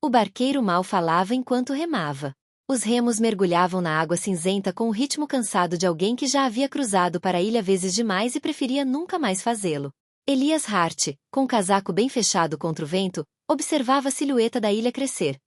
O barqueiro mal falava enquanto remava. Os remos mergulhavam na água cinzenta com o ritmo cansado de alguém que já havia cruzado para a ilha vezes demais e preferia nunca mais fazê-lo. Elias Hart, com o casaco bem fechado contra o vento, observava a silhueta da ilha crescer.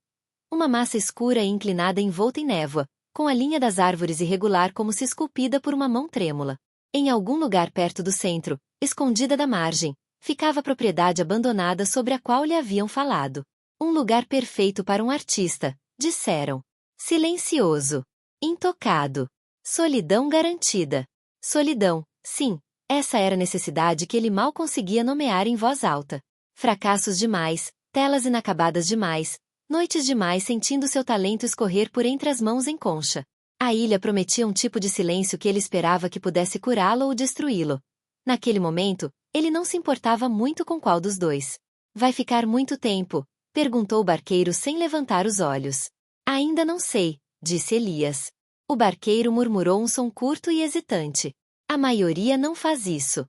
Uma massa escura e inclinada envolta em névoa, com a linha das árvores irregular como se esculpida por uma mão trêmula. Em algum lugar perto do centro, escondida da margem, ficava a propriedade abandonada sobre a qual lhe haviam falado. Um lugar perfeito para um artista, disseram. Silencioso. Intocado. Solidão garantida. Solidão, sim, essa era a necessidade que ele mal conseguia nomear em voz alta. Fracassos demais, telas inacabadas demais, noites demais sentindo seu talento escorrer por entre as mãos em concha. A ilha prometia um tipo de silêncio que ele esperava que pudesse curá-lo ou destruí-lo. Naquele momento, ele não se importava muito com qual dos dois. Vai ficar muito tempo? Perguntou o barqueiro sem levantar os olhos. Ainda não sei, disse Elias. O barqueiro murmurou um som curto e hesitante. A maioria não faz isso.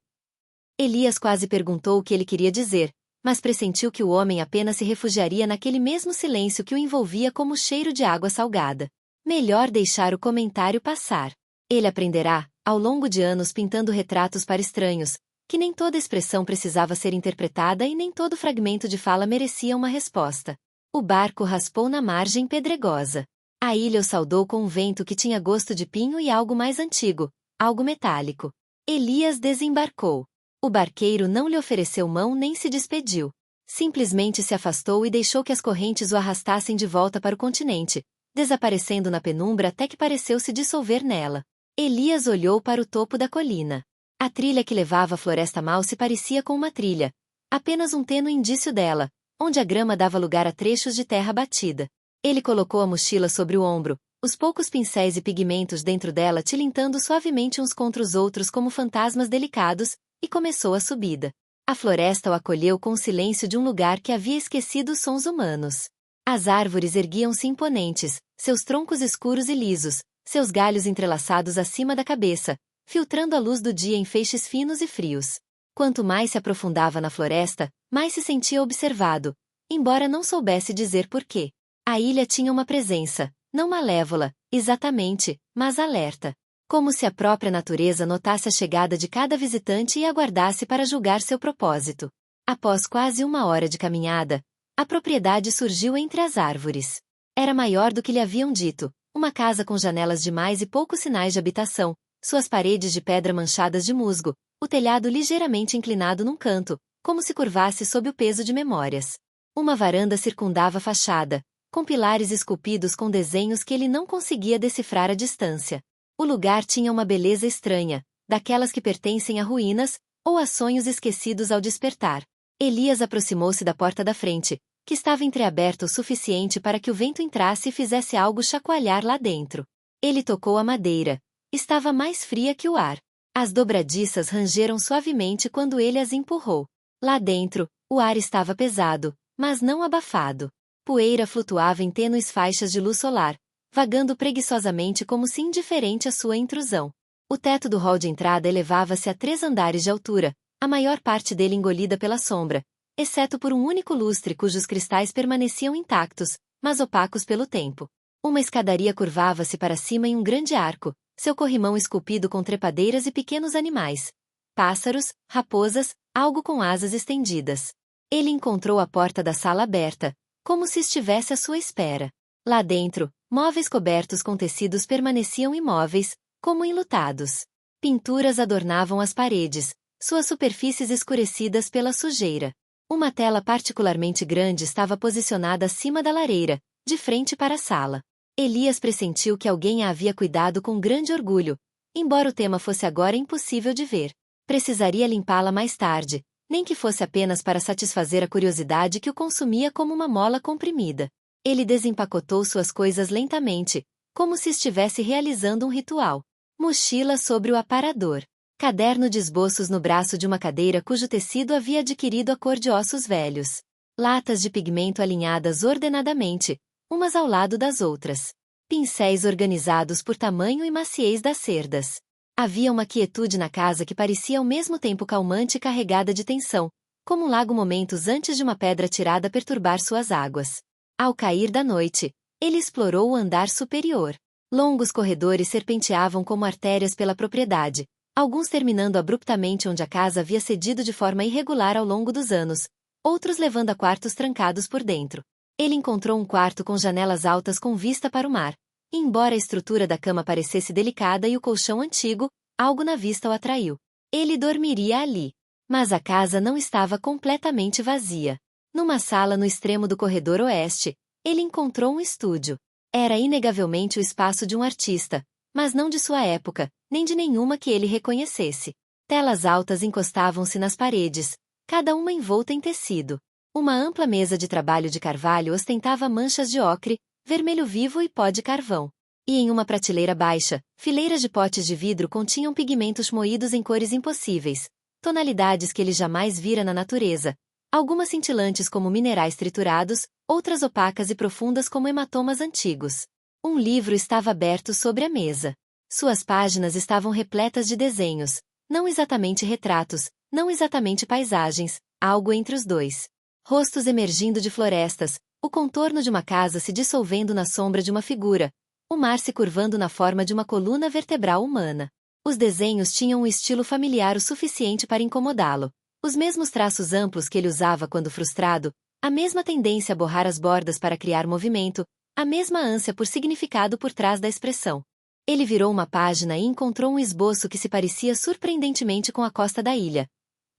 Elias quase perguntou o que ele queria dizer, mas pressentiu que o homem apenas se refugiaria naquele mesmo silêncio que o envolvia como cheiro de água salgada. Melhor deixar o comentário passar. Ele aprenderá, ao longo de anos pintando retratos para estranhos, que nem toda expressão precisava ser interpretada e nem todo fragmento de fala merecia uma resposta. O barco raspou na margem pedregosa. A ilha o saudou com um vento que tinha gosto de pinho e algo mais antigo, algo metálico. Elias desembarcou. O barqueiro não lhe ofereceu mão nem se despediu. Simplesmente se afastou e deixou que as correntes o arrastassem de volta para o continente, desaparecendo na penumbra até que pareceu se dissolver nela. Elias olhou para o topo da colina. A trilha que levava à floresta mal se parecia com uma trilha. Apenas um tênue indício dela, onde a grama dava lugar a trechos de terra batida. Ele colocou a mochila sobre o ombro, os poucos pincéis e pigmentos dentro dela tilintando suavemente uns contra os outros como fantasmas delicados, e começou a subida. A floresta o acolheu com o silêncio de um lugar que havia esquecido os sons humanos. As árvores erguiam-se imponentes, seus troncos escuros e lisos, seus galhos entrelaçados acima da cabeça, filtrando a luz do dia em feixes finos e frios. Quanto mais se aprofundava na floresta, mais se sentia observado, embora não soubesse dizer porquê. A ilha tinha uma presença, não malévola, exatamente, mas alerta. Como se a própria natureza notasse a chegada de cada visitante e aguardasse para julgar seu propósito. Após quase 1 hora de caminhada, a propriedade surgiu entre as árvores. Era maior do que lhe haviam dito, uma casa com janelas demais e poucos sinais de habitação, suas paredes de pedra manchadas de musgo, o telhado ligeiramente inclinado num canto, como se curvasse sob o peso de memórias. Uma varanda circundava a fachada, com pilares esculpidos com desenhos que ele não conseguia decifrar à distância. O lugar tinha uma beleza estranha, daquelas que pertencem a ruínas, ou a sonhos esquecidos ao despertar. Elias aproximou-se da porta da frente, que estava entreaberta o suficiente para que o vento entrasse e fizesse algo chacoalhar lá dentro. Ele tocou a madeira. Estava mais fria que o ar. As dobradiças rangeram suavemente quando ele as empurrou. Lá dentro, o ar estava pesado, mas não abafado. Poeira flutuava em tênues faixas de luz solar, vagando preguiçosamente como se indiferente à sua intrusão. O teto do hall de entrada elevava-se a 3 andares de altura, a maior parte dele engolida pela sombra, exceto por um único lustre cujos cristais permaneciam intactos, mas opacos pelo tempo. Uma escadaria curvava-se para cima em um grande arco, seu corrimão esculpido com trepadeiras e pequenos animais. Pássaros, raposas, algo com asas estendidas. Ele encontrou a porta da sala aberta, como se estivesse à sua espera. Lá dentro, móveis cobertos com tecidos permaneciam imóveis, como enlutados. Pinturas adornavam as paredes, suas superfícies escurecidas pela sujeira. Uma tela particularmente grande estava posicionada acima da lareira, de frente para a sala. Elias pressentiu que alguém a havia cuidado com grande orgulho, embora o tema fosse agora impossível de ver. Precisaria limpá-la mais tarde, nem que fosse apenas para satisfazer a curiosidade que o consumia como uma mola comprimida. Ele desempacotou suas coisas lentamente, como se estivesse realizando um ritual. Mochila sobre o aparador. Caderno de esboços no braço de uma cadeira cujo tecido havia adquirido a cor de ossos velhos. Latas de pigmento alinhadas ordenadamente, umas ao lado das outras. Pincéis organizados por tamanho e maciez das cerdas. Havia uma quietude na casa que parecia ao mesmo tempo calmante e carregada de tensão, como um lago momentos antes de uma pedra tirada perturbar suas águas. Ao cair da noite, ele explorou o andar superior. Longos corredores serpenteavam como artérias pela propriedade, alguns terminando abruptamente onde a casa havia cedido de forma irregular ao longo dos anos, outros levando a quartos trancados por dentro. Ele encontrou um quarto com janelas altas com vista para o mar. E embora a estrutura da cama parecesse delicada e o colchão antigo, algo na vista o atraiu. Ele dormiria ali. Mas a casa não estava completamente vazia. Numa sala no extremo do corredor oeste, ele encontrou um estúdio. Era inegavelmente o espaço de um artista, mas não de sua época, nem de nenhuma que ele reconhecesse. Telas altas encostavam-se nas paredes, cada uma envolta em tecido. Uma ampla mesa de trabalho de carvalho ostentava manchas de ocre, vermelho vivo e pó de carvão. E em uma prateleira baixa, fileiras de potes de vidro continham pigmentos moídos em cores impossíveis, tonalidades que ele jamais vira na natureza, algumas cintilantes como minerais triturados, outras opacas e profundas como hematomas antigos. Um livro estava aberto sobre a mesa. Suas páginas estavam repletas de desenhos, não exatamente retratos, não exatamente paisagens, algo entre os dois. Rostos emergindo de florestas, o contorno de uma casa se dissolvendo na sombra de uma figura, o mar se curvando na forma de uma coluna vertebral humana. Os desenhos tinham um estilo familiar o suficiente para incomodá-lo. Os mesmos traços amplos que ele usava quando frustrado, a mesma tendência a borrar as bordas para criar movimento, a mesma ânsia por significado por trás da expressão. Ele virou uma página e encontrou um esboço que se parecia surpreendentemente com a costa da ilha.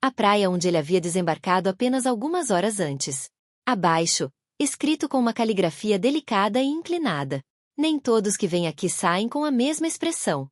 A praia onde ele havia desembarcado apenas algumas horas antes. Abaixo, escrito com uma caligrafia delicada e inclinada. Nem todos que vêm aqui saem com a mesma expressão.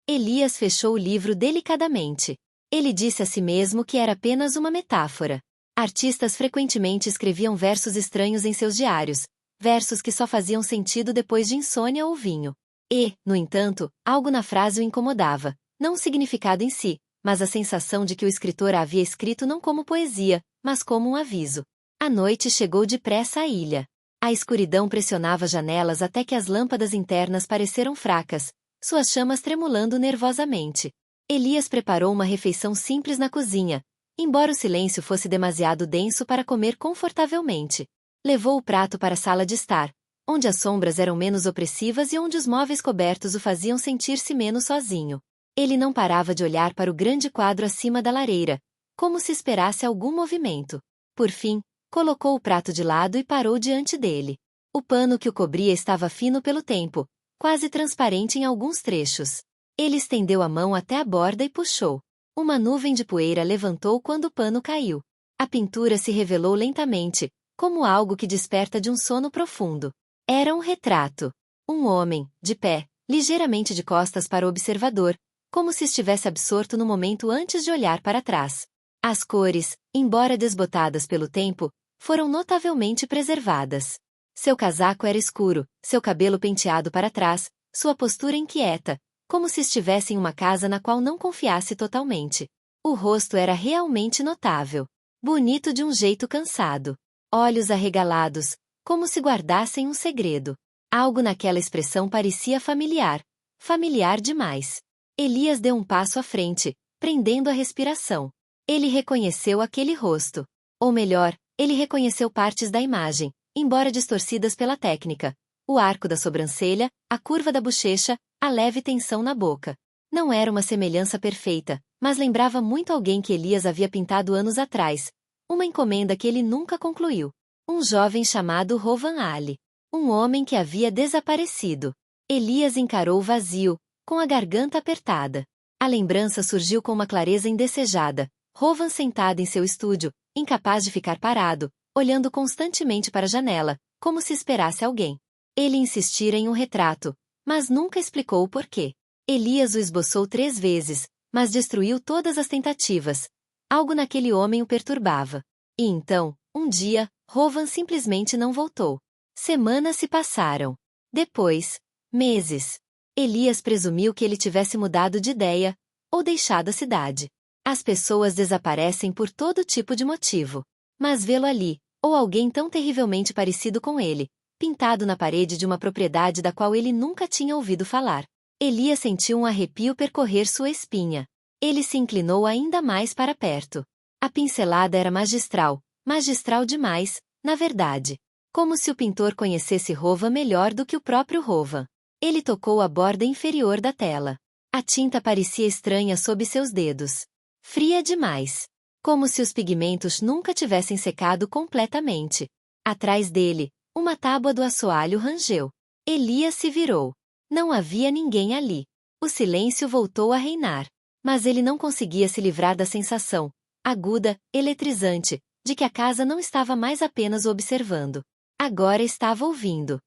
Elias fechou o livro delicadamente. Ele disse a si mesmo que era apenas uma metáfora. Artistas frequentemente escreviam versos estranhos em seus diários, versos que só faziam sentido depois de insônia ou vinho. E, no entanto, algo na frase o incomodava, não o significado em si, mas a sensação de que o escritor a havia escrito não como poesia, mas como um aviso. A noite chegou depressa à ilha. A escuridão pressionava as janelas até que as lâmpadas internas pareceram fracas, suas chamas tremulando nervosamente. Elias preparou uma refeição simples na cozinha, embora o silêncio fosse demasiado denso para comer confortavelmente. Levou o prato para a sala de estar, onde as sombras eram menos opressivas e onde os móveis cobertos o faziam sentir-se menos sozinho. Ele não parava de olhar para o grande quadro acima da lareira, como se esperasse algum movimento. Por fim, colocou o prato de lado e parou diante dele. O pano que o cobria estava fino pelo tempo, quase transparente em alguns trechos. Ele estendeu a mão até a borda e puxou. Uma nuvem de poeira levantou quando o pano caiu. A pintura se revelou lentamente, como algo que desperta de um sono profundo. Era um retrato. Um homem, de pé, ligeiramente de costas para o observador, como se estivesse absorto no momento antes de olhar para trás. As cores, embora desbotadas pelo tempo, foram notavelmente preservadas. Seu casaco era escuro, seu cabelo penteado para trás, sua postura inquieta, como se estivesse em uma casa na qual não confiasse totalmente. O rosto era realmente notável. Bonito de um jeito cansado. Olhos arregalados, como se guardassem um segredo. Algo naquela expressão parecia familiar. Familiar demais. Elias deu um passo à frente, prendendo a respiração. Ele reconheceu aquele rosto. Ou melhor, ele reconheceu partes da imagem, embora distorcidas pela técnica. O arco da sobrancelha, a curva da bochecha, a leve tensão na boca. Não era uma semelhança perfeita, mas lembrava muito alguém que Elias havia pintado anos atrás. Uma encomenda que ele nunca concluiu. Um jovem chamado Rovan Ali. Um homem que havia desaparecido. Elias encarou o vazio, com a garganta apertada. A lembrança surgiu com uma clareza indesejada. Rovan sentado em seu estúdio, incapaz de ficar parado, olhando constantemente para a janela, como se esperasse alguém. Ele insistira em um retrato, mas nunca explicou o porquê. Elias o esboçou 3 vezes, mas destruiu todas as tentativas. Algo naquele homem o perturbava. E então, um dia, Rovan simplesmente não voltou. Semanas se passaram. Depois, meses. Elias presumiu que ele tivesse mudado de ideia, ou deixado a cidade. As pessoas desaparecem por todo tipo de motivo. Mas vê-lo ali, ou alguém tão terrivelmente parecido com ele, pintado na parede de uma propriedade da qual ele nunca tinha ouvido falar. Elias sentiu um arrepio percorrer sua espinha. Ele se inclinou ainda mais para perto. A pincelada era magistral, magistral demais, na verdade. Como se o pintor conhecesse Rova melhor do que o próprio Rova. Ele tocou a borda inferior da tela. A tinta parecia estranha sob seus dedos. Fria demais. Como se os pigmentos nunca tivessem secado completamente. Atrás dele, uma tábua do assoalho rangeu. Elias se virou. Não havia ninguém ali. O silêncio voltou a reinar. Mas ele não conseguia se livrar da sensação, aguda, eletrizante, de que a casa não estava mais apenas observando. Agora estava ouvindo.